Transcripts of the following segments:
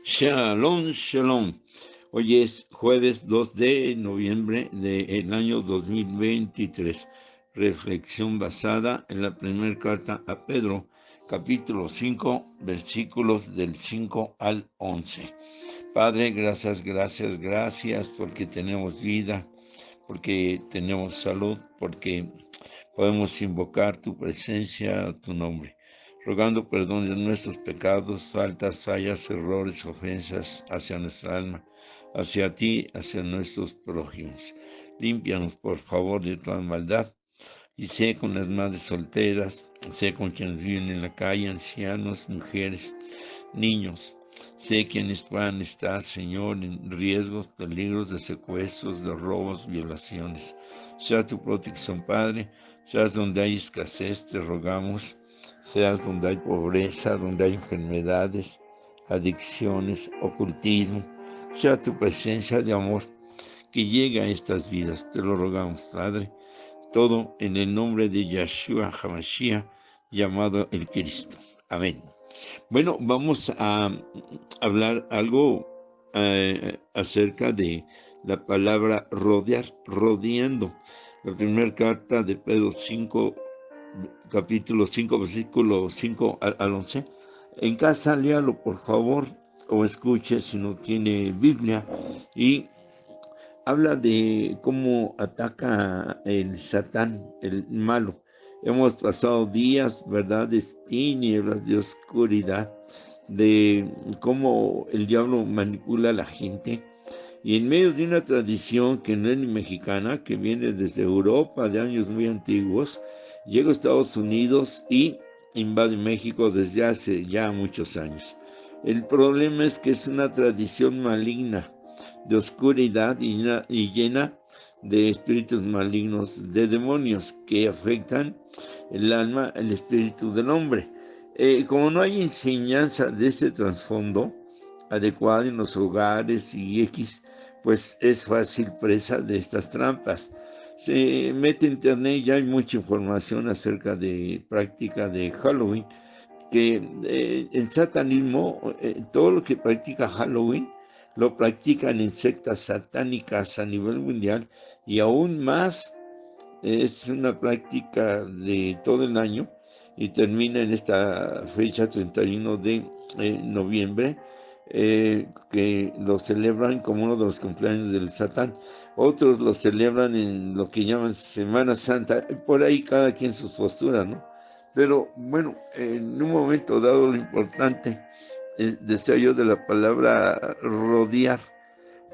Shalom, shalom. Hoy es jueves 2 de noviembre del año 2023. Reflexión basada en la primera carta a Pedro, capítulo 5, versículos del 5 al 11. Padre, gracias porque tenemos vida, porque tenemos salud, porque podemos invocar tu presencia, tu nombre, rogando perdón de nuestros pecados, faltas, fallas, errores, ofensas hacia nuestra alma, hacia ti, hacia nuestros prójimos. Límpianos, por favor, de toda maldad, y sé con las madres solteras, sé con quienes viven en la calle, ancianos, mujeres, niños. Sé quienes puedan estar, Señor, en riesgos, peligros de secuestros, de robos, violaciones. Sea tu protección, Padre, seas donde hay escasez, te rogamos, seas donde hay pobreza, donde hay enfermedades, adicciones, ocultismo, sea tu presencia de amor que llegue a estas vidas, te lo rogamos, Padre, todo en el nombre de Yeshua HaMashiach, llamado el Cristo. Amén. Bueno, vamos a hablar algo acerca de la palabra rodear, rodeando. La primera carta de Pedro 5, capítulo 5, versículo 5 al 11. En casa, léalo por favor, o escuche si no tiene Biblia, y habla de cómo ataca el Satán, el malo. Hemos pasado días, ¿verdad?, de tinieblas, de oscuridad, de cómo el diablo manipula a la gente. Y en medio de una tradición que no es ni mexicana, que viene desde Europa de años muy antiguos, llega a Estados Unidos y invade México desde hace ya muchos años. El problema es que es una tradición maligna, de oscuridad y llena de espíritus malignos, de demonios que afectan el alma, el espíritu del hombre. Como no hay enseñanza de este trasfondo adecuada en los hogares pues es fácil presa de estas trampas. Se mete en internet, ya hay mucha información acerca de práctica de Halloween, que el satanismo, todo lo que practica Halloween, lo practican en sectas satánicas a nivel mundial, y aún más es una práctica de todo el año y termina en esta fecha 31 de noviembre, que lo celebran como uno de los cumpleaños del Satán. Otros lo celebran en lo que llaman Semana Santa, por ahí cada quien sus posturas, ¿no? Pero bueno, en un momento dado lo importante, decía yo, de la palabra rodear.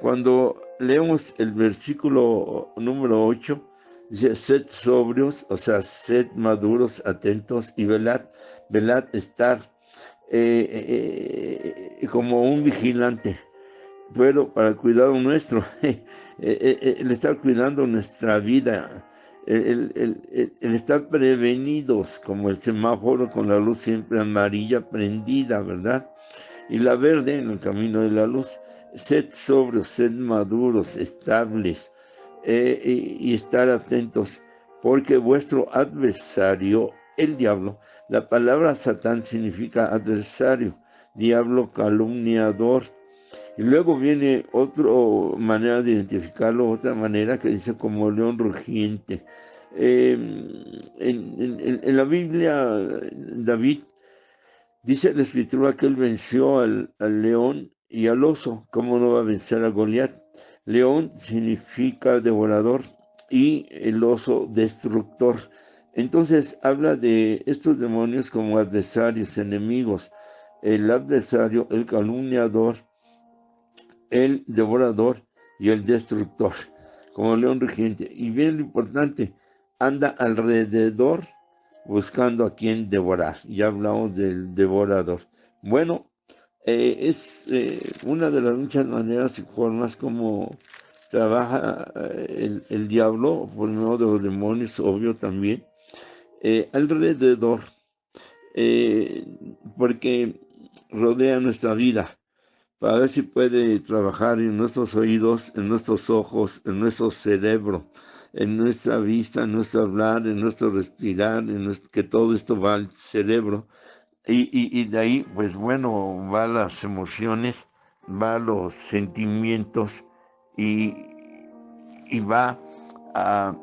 Cuando leemos el versículo número 8, dice, sed sobrios, o sea, sed maduros, atentos, y velad estar como un vigilante, pero para el cuidado nuestro, el estar cuidando nuestra vida, el estar prevenidos, como el semáforo con la luz siempre amarilla prendida, ¿verdad? Y la verde en el camino de la luz. Sed sobrios, sed maduros, estables, y estar atentos, porque vuestro adversario, el diablo, la palabra Satán significa adversario, diablo, calumniador. Y luego viene otra manera de identificarlo, otra manera que dice como león rugiente. En la Biblia, David dice la escritura que él venció al león y al oso. ¿Cómo no va a vencer a Goliat? León significa devorador y el oso destructor. Entonces habla de estos demonios como adversarios, enemigos. El adversario, el calumniador, el devorador y el destructor, como león rugiente. Y bien lo importante, anda alrededor buscando a quien devorar. Ya hablamos del devorador. Bueno, es una de las muchas maneras y formas como trabaja el diablo, por medio de los demonios, obvio también, alrededor, porque rodea nuestra vida, para ver si puede trabajar en nuestros oídos, en nuestros ojos, en nuestro cerebro, en nuestra vista, en nuestro hablar, en nuestro respirar, que todo esto va al cerebro. Y de ahí, pues bueno, va a las emociones, va a los sentimientos y, y va a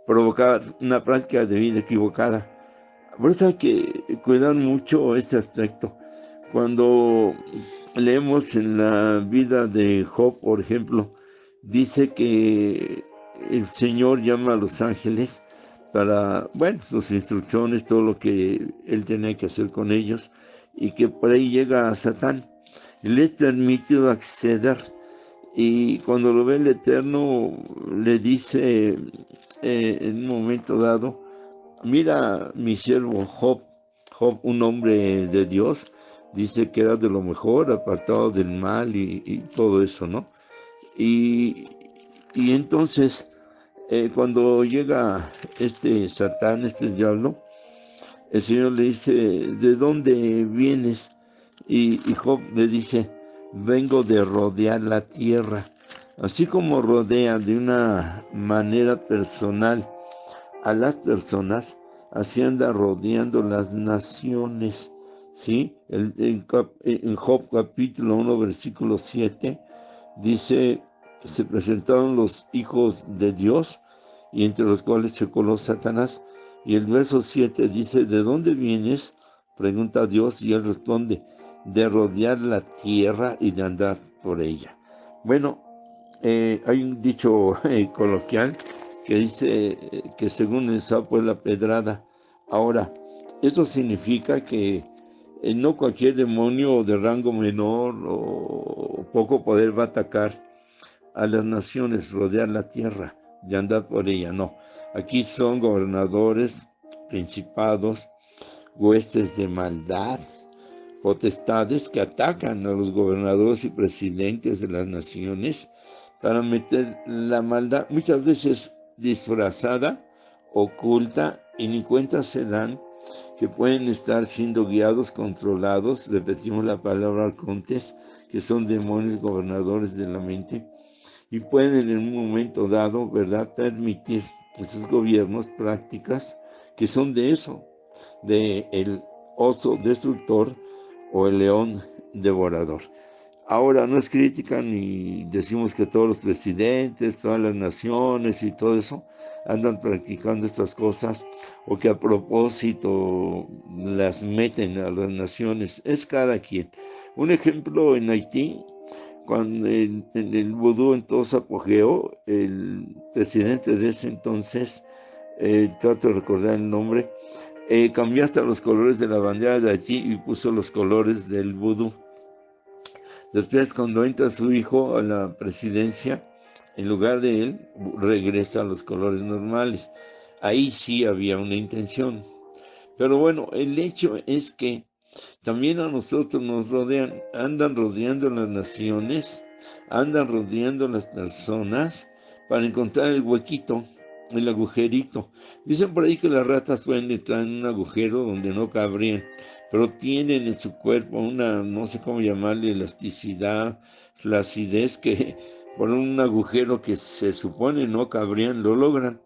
provocar una práctica de vida equivocada. Por eso hay que cuidar mucho este aspecto. Cuando leemos en la vida de Job, por ejemplo, dice que el Señor llama a los ángeles para, bueno, sus instrucciones, todo lo que él tenía que hacer con ellos, y que por ahí llega a Satán. Le es permitido acceder, y cuando lo ve el Eterno, le dice en un momento dado: mira, mi siervo Job. Job, un hombre de Dios, dice que era de lo mejor, apartado del mal y todo eso, ¿no? Y, y entonces, cuando llega este Satán, este diablo, el Señor le dice: ¿de dónde vienes? Y Job le dice: vengo de rodear la tierra. Así como rodea de una manera personal a las personas, así anda rodeando las naciones, ¿sí? En Job capítulo 1, versículo 7, dice: se presentaron los hijos de Dios, y entre los cuales se coló Satanás. Y el verso 7 dice: ¿de dónde vienes?, pregunta a Dios, y él responde: de rodear la tierra y de andar por ella. Bueno, hay un dicho coloquial que dice que según el sapo es la pedrada. Ahora, eso significa que no cualquier demonio de rango menor o poco poder va a atacar a las naciones, rodear la tierra, de andar por ella, no. Aquí son gobernadores, principados, huestes de maldad, potestades que atacan a los gobernadores y presidentes de las naciones para meter la maldad, muchas veces disfrazada, oculta, y ni cuenta se dan que pueden estar siendo guiados, controlados. Repetimos la palabra arcontes, que son demonios gobernadores de la mente, y pueden en un momento dado, ¿verdad?, permitir esos gobiernos prácticas que son de eso, de el oso destructor o el león devorador. Ahora, no es crítica ni decimos que todos los presidentes, todas las naciones y todo eso andan practicando estas cosas, o que a propósito las meten a las naciones. Es cada quien. Un ejemplo: en Haití, cuando en el vudú en todo su apogeo, el presidente de ese entonces, trato de recordar el nombre, cambió hasta los colores de la bandera de Haití y puso los colores del vudú. Después, cuando entra su hijo a la presidencia, en lugar de él, regresa a los colores normales. Ahí sí había una intención. Pero bueno, el hecho es que también a nosotros nos rodean, andan rodeando las naciones, andan rodeando las personas para encontrar el huequito, el agujerito. Dicen por ahí que las ratas pueden entrar en un agujero donde no cabrían, pero tienen en su cuerpo una, no sé cómo llamarle, elasticidad, flacidez, que por un agujero que se supone no cabrían, lo logran.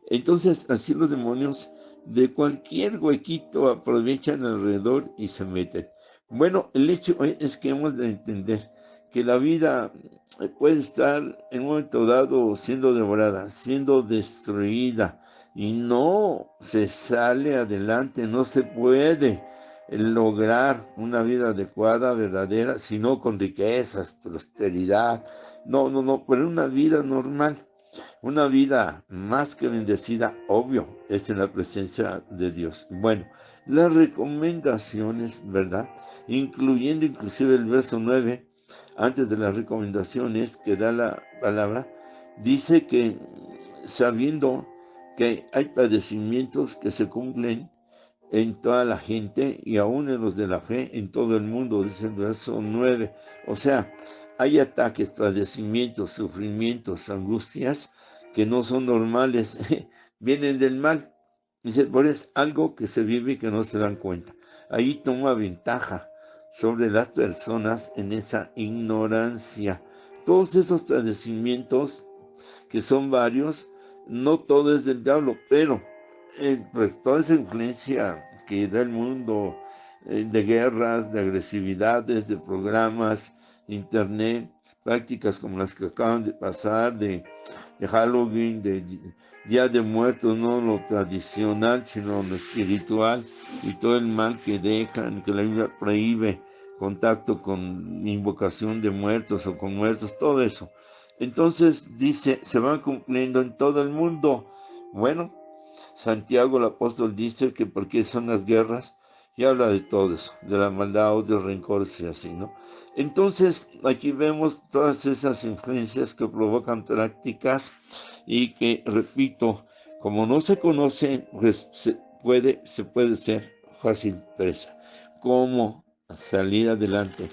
Entonces, así los demonios de cualquier huequito aprovechan alrededor y se meten. Bueno, el hecho es que hemos de entender que la vida puede estar en un momento dado siendo devorada, siendo destruida, y no se sale adelante, no se puede lograr una vida adecuada, verdadera, sino con riquezas, prosperidad. No, pero una vida normal. Una vida más que bendecida, obvio, es en la presencia de Dios. Bueno, las recomendaciones, ¿verdad?, incluyendo inclusive el verso 9, antes de las recomendaciones que da la palabra, dice que sabiendo que hay padecimientos que se cumplen en toda la gente y aún en los de la fe en todo el mundo, dice el verso 9. O sea, hay ataques, padecimientos, sufrimientos, angustias que no son normales, vienen del mal. Dice, por es algo que se vive y que no se dan cuenta. Ahí toma ventaja sobre las personas en esa ignorancia. Todos esos padecimientos, que son varios, no todo es del diablo, pero pues toda esa influencia que da el mundo de guerras, de agresividades, de programas, internet, prácticas como las que acaban de pasar, de Halloween, de Día de Muertos, no lo tradicional, sino lo espiritual, y todo el mal que dejan, que la Biblia prohíbe, contacto con invocación de muertos o con muertos, todo eso. Entonces dice, se van cumpliendo en todo el mundo. Bueno, Santiago el apóstol dice que porque son las guerras, y habla de todo eso, de la maldad o de rencores y así, ¿no? Entonces, aquí vemos todas esas influencias que provocan prácticas y que, repito, como no se conoce, pues se puede ser fácil presa. ¿Cómo salir adelante?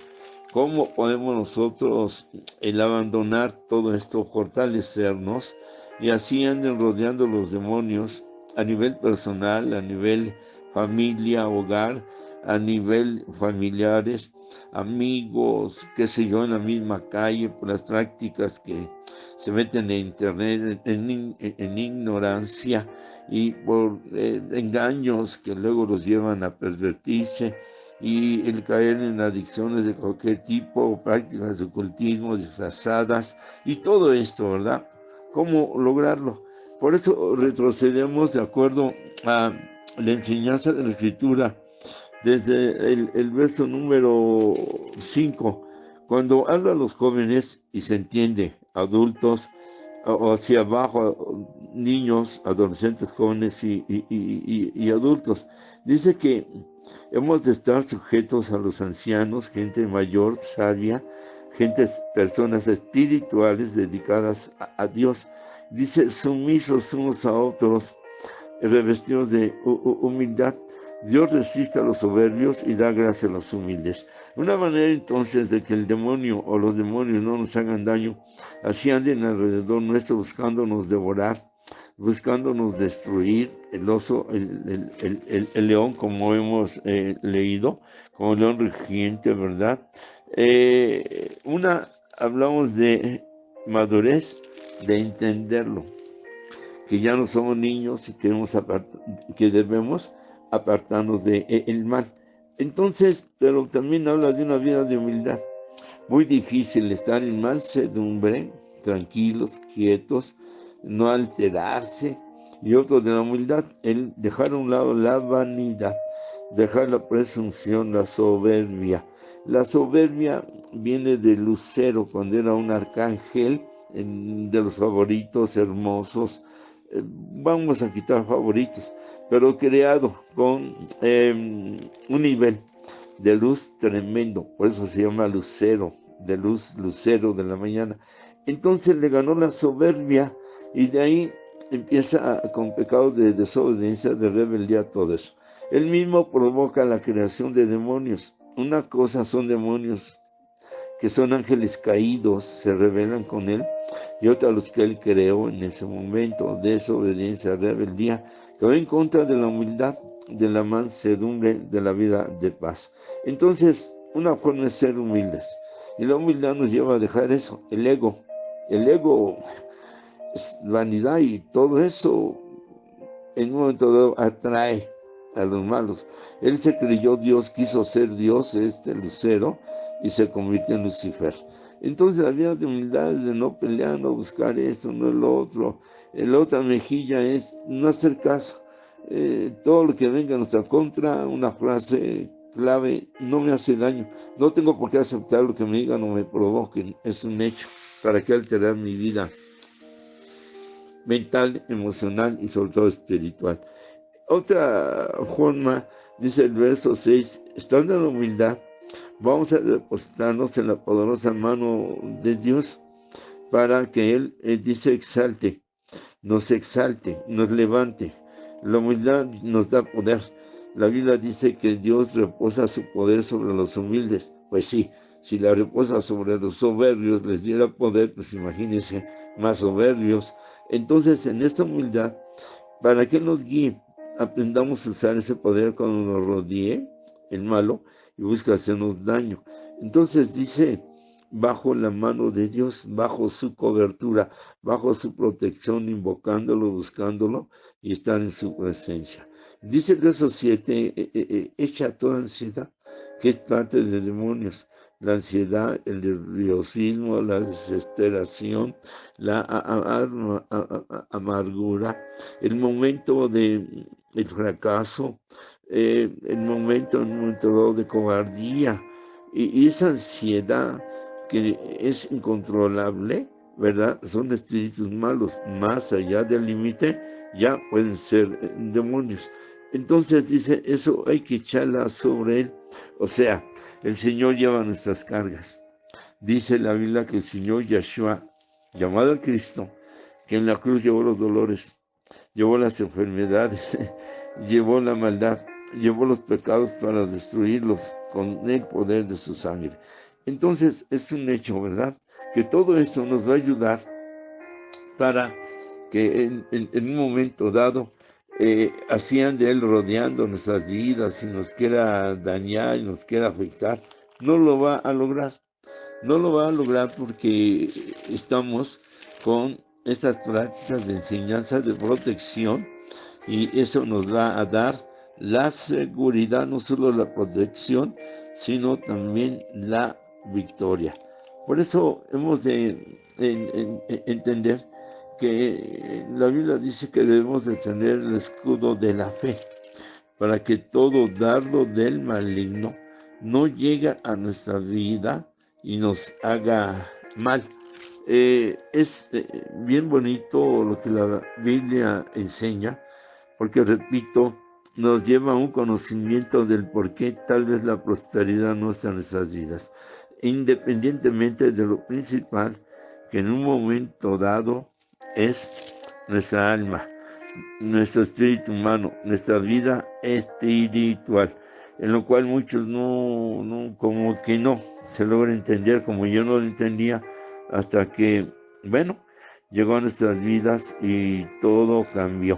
¿Cómo podemos nosotros el abandonar todo esto, fortalecernos y así anden rodeando los demonios a nivel personal, a nivel familia, hogar, a nivel familiares, amigos, qué sé yo, en la misma calle, por las prácticas que se meten en internet, en ignorancia y por engaños que luego los llevan a pervertirse y el caer en adicciones de cualquier tipo, prácticas de ocultismo disfrazadas y todo esto, ¿verdad? ¿Cómo lograrlo? Por eso retrocedemos de acuerdo a la enseñanza de la Escritura desde el verso número 5, cuando habla a los jóvenes y se entiende, adultos, o hacia abajo, niños, adolescentes, jóvenes y adultos. Dice que hemos de estar sujetos a los ancianos, gente mayor, sabia, personas espirituales dedicadas a Dios. Dice, sumisos unos a otros, revestidos de humildad. Dios resiste a los soberbios y da gracia a los humildes. Una manera entonces de que el demonio o los demonios no nos hagan daño, así anden alrededor nuestro buscándonos devorar, buscándonos destruir, el oso, el león, como hemos leído, como el león rugiente, ¿verdad? Hablamos de madurez, de entenderlo, que ya no somos niños y que debemos apartarnos del mal. Entonces, pero también habla de una vida de humildad. Muy difícil estar en mansedumbre, tranquilos, quietos, no alterarse. Y otro de la humildad, el dejar a un lado la vanidad, dejar la presunción, la soberbia. La soberbia viene de Lucero, cuando era un arcángel, de los favoritos hermosos. Vamos a quitar favoritos, pero creado con un nivel de luz tremendo, por eso se llama lucero, de luz, lucero de la mañana. Entonces le ganó la soberbia y de ahí empieza con pecados de desobediencia, de rebeldía, todo eso. Él mismo provoca la creación de demonios. Una cosa son demonios que son ángeles caídos, se rebelan con él, y otra los que él creó en ese momento, desobediencia, rebeldía, que va en contra de la humildad, de la mansedumbre, de la vida de paz. Entonces, una forma es ser humildes, y la humildad nos lleva a dejar eso, el ego es vanidad y todo eso en un momento dado atrae a los malos. Él se creyó Dios, quiso ser Dios, Lucero, y se convirtió en Lucifer. Entonces la vida de humildad es de no pelear, no buscar esto, no lo otro. La otra mejilla es no hacer caso. Todo lo que venga a nuestra contra, una frase clave, no me hace daño. No tengo por qué aceptar lo que me digan o me provoquen. Es un hecho. ¿Para qué alterar mi vida mental, emocional y sobre todo espiritual? Otra forma, dice el verso 6, estando en la humildad, vamos a depositarnos en la poderosa mano de Dios para que Él, nos exalte, nos levante. La humildad nos da poder. La Biblia dice que Dios reposa su poder sobre los humildes. Pues sí, si la reposa sobre los soberbios, les diera poder, pues imagínense, más soberbios. Entonces, en esta humildad, para que nos guíe, aprendamos a usar ese poder cuando nos rodee el malo y busca hacernos daño. Entonces dice, bajo la mano de Dios, bajo su cobertura, bajo su protección, invocándolo, buscándolo y estar en su presencia. Dice el verso 7, echa toda ansiedad, que es parte de demonios. La ansiedad, el nerviosismo, la desesperación, la amargura, el momento del fracaso, el momento dado de cobardía, y esa ansiedad que es incontrolable, ¿verdad? Son espíritus malos, más allá del límite, ya pueden ser demonios. Entonces dice, eso hay que echarla sobre él. O sea, el Señor lleva nuestras cargas. Dice la Biblia que el Señor Yeshua, llamado el Cristo, que en la cruz llevó los dolores, llevó las enfermedades, llevó la maldad, llevó los pecados para destruirlos con el poder de su sangre. Entonces es un hecho, ¿verdad? Que todo esto nos va a ayudar para que en un momento dado así ande Él rodeando nuestras vidas y nos quiera dañar y nos quiera afectar. No lo va a lograr. No lo va a lograr porque estamos con estas prácticas de enseñanza, de protección, y eso nos va a dar la seguridad, no solo la protección, sino también la victoria. Por eso hemos de entender que la Biblia dice que debemos de tener el escudo de la fe, para que todo dardo del maligno no llegue a nuestra vida y nos haga mal. Es bien bonito lo que la Biblia enseña, porque repito, nos lleva a un conocimiento del por qué tal vez la prosperidad no está en nuestras vidas, independientemente de lo principal, que en un momento dado es nuestra alma, nuestro espíritu humano, nuestra vida espiritual, en lo cual muchos como que no se logra entender, como yo no lo entendía, hasta que, bueno, llegó a nuestras vidas y todo cambió.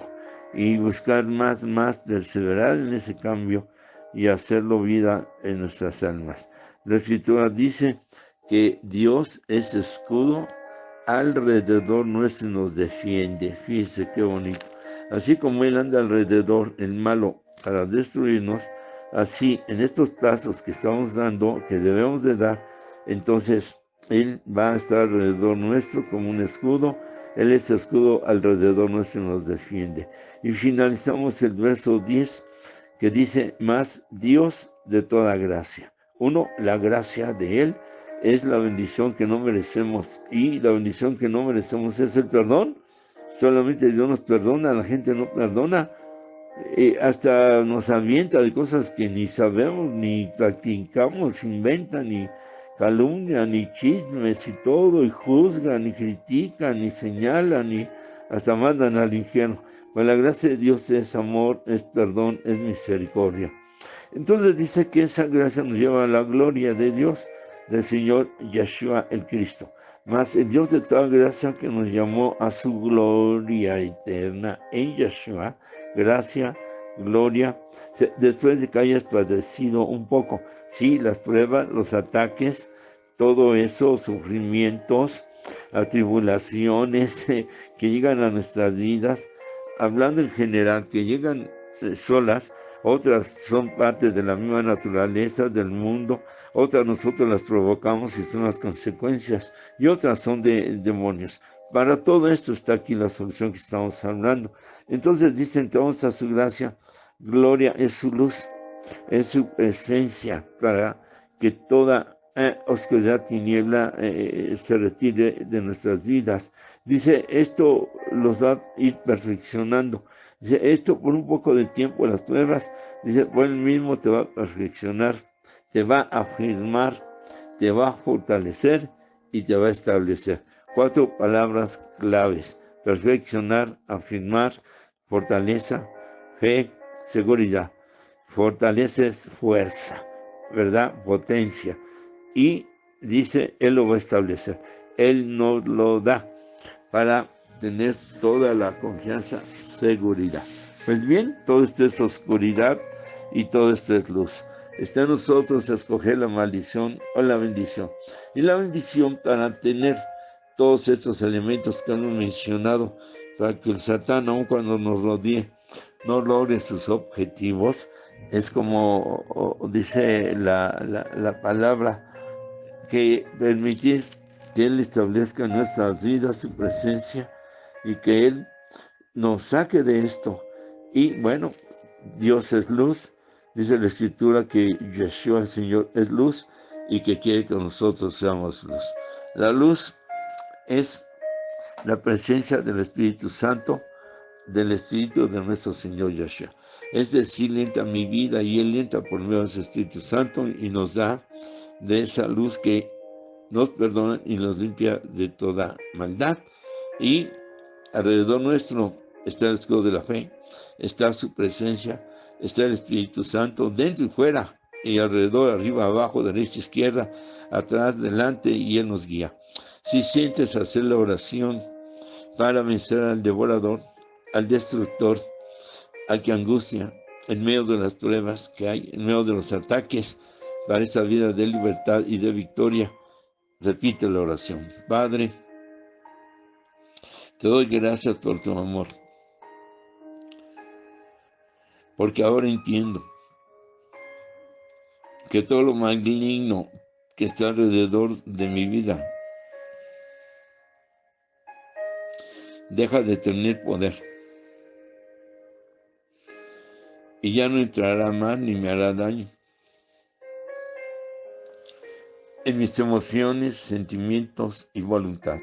Y buscar más, perseverar en ese cambio y hacerlo vida en nuestras almas. La Escritura dice que Dios es escudo alrededor nuestro y nos defiende. Fíjese qué bonito. Así como Él anda alrededor, el malo, para destruirnos, así en estos pasos que estamos dando, que debemos de dar, entonces Él va a estar alrededor nuestro como un escudo. Él es escudo alrededor nuestro y nos defiende. Y finalizamos el verso 10 que dice, más Dios de toda gracia. Uno, la gracia de Él es la bendición que no merecemos, y la bendición que no merecemos es el perdón. Solamente Dios nos perdona, la gente no perdona. Hasta nos avienta de cosas que ni sabemos, ni practicamos, inventan, ni calumnian, ni chismes y todo, y juzgan, y critican, y señalan, y hasta mandan al infierno. Pues la gracia de Dios es amor, es perdón, es misericordia. Entonces dice que esa gracia nos lleva a la gloria de Dios, del Señor Yeshua el Cristo. Mas el Dios de toda gracia que nos llamó a su gloria eterna en Yeshua, gracia, gloria, después de que hayas padecido un poco, sí, las pruebas, los ataques, todo eso, sufrimientos, atribulaciones que llegan a nuestras vidas, hablando en general, que llegan solas, otras son parte de la misma naturaleza del mundo, otras nosotros las provocamos y son las consecuencias, y otras son de demonios. Para todo esto está aquí la solución que estamos hablando. Entonces dice, entonces a su gracia, gloria es su luz, es su esencia, para que toda oscuridad, tiniebla se retire de nuestras vidas. Dice, esto los va a ir perfeccionando. Dice, esto por un poco de tiempo, las pruebas, dice, por él mismo te va a perfeccionar, te va a afirmar, te va a fortalecer y te va a establecer. 4 palabras claves: perfeccionar, afirmar, fortaleza, fe, seguridad. Fortaleza es fuerza, ¿verdad? Potencia. Y dice, Él lo va a establecer. Él nos lo da para tener toda la confianza, seguridad. Pues bien, todo esto es oscuridad y todo esto es luz. Está en nosotros escoger la maldición o la bendición. Y la bendición para tener todos estos elementos que hemos mencionado, para que el Satán, aun cuando nos rodee, no logre sus objetivos, es como dice la palabra, que permitir que Él establezca en nuestras vidas su presencia y que Él nos saque de esto. Y bueno, Dios es luz, dice la Escritura que Yeshua el Señor es luz y que quiere que nosotros seamos luz. La luz es la presencia del Espíritu Santo, del Espíritu de nuestro Señor Yeshua. Es decir, Él entra a mi vida y Él entra por medio de ese Espíritu Santo y nos da de esa luz que nos perdona y nos limpia de toda maldad. Y alrededor nuestro está el escudo de la fe, está su presencia, está el Espíritu Santo dentro y fuera, y alrededor, arriba, abajo, derecha, izquierda, atrás, delante, y Él nos guía. Si sientes hacer la oración para vencer al devorador, al destructor, al que angustia, en medio de las pruebas que hay, en medio de los ataques, para esa vida de libertad y de victoria, repite la oración. Padre, te doy gracias por tu amor, porque ahora entiendo que todo lo maligno que está alrededor de mi vida deja de tener poder y ya no entrará más ni me hará daño en mis emociones, sentimientos y voluntad.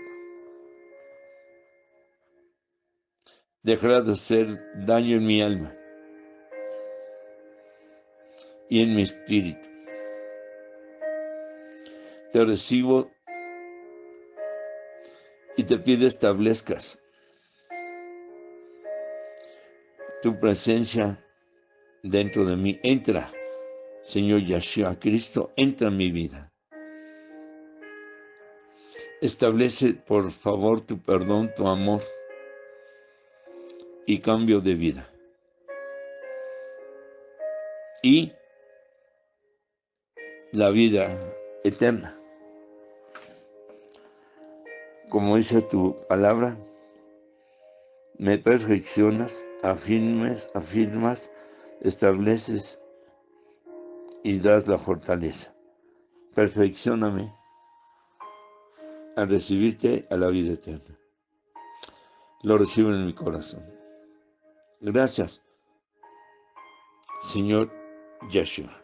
Dejará de hacer daño en mi alma y en mi espíritu. Te recibo y te pido establezcas tu presencia dentro de mí. Entra, Señor Yeshua Cristo, entra en mi vida. Establece, por favor, tu perdón, tu amor y cambio de vida. Y la vida eterna. Como dice tu palabra, me perfeccionas, afirmas, estableces y das la fortaleza. Perfeccióname al recibirte a la vida eterna. Lo recibo en mi corazón. Gracias, Señor Yeshua.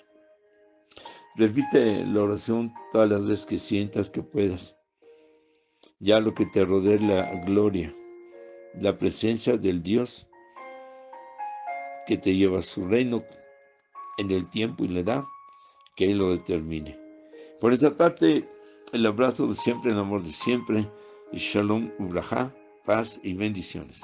Repite la oración todas las veces que sientas que puedas. Ya lo que te rodea la gloria, la presencia del Dios que te lleva a su reino en el tiempo y la edad que Él lo determine. Por esa parte, el abrazo de siempre, el amor de siempre, y Shalom, Ubrajá, paz y bendiciones.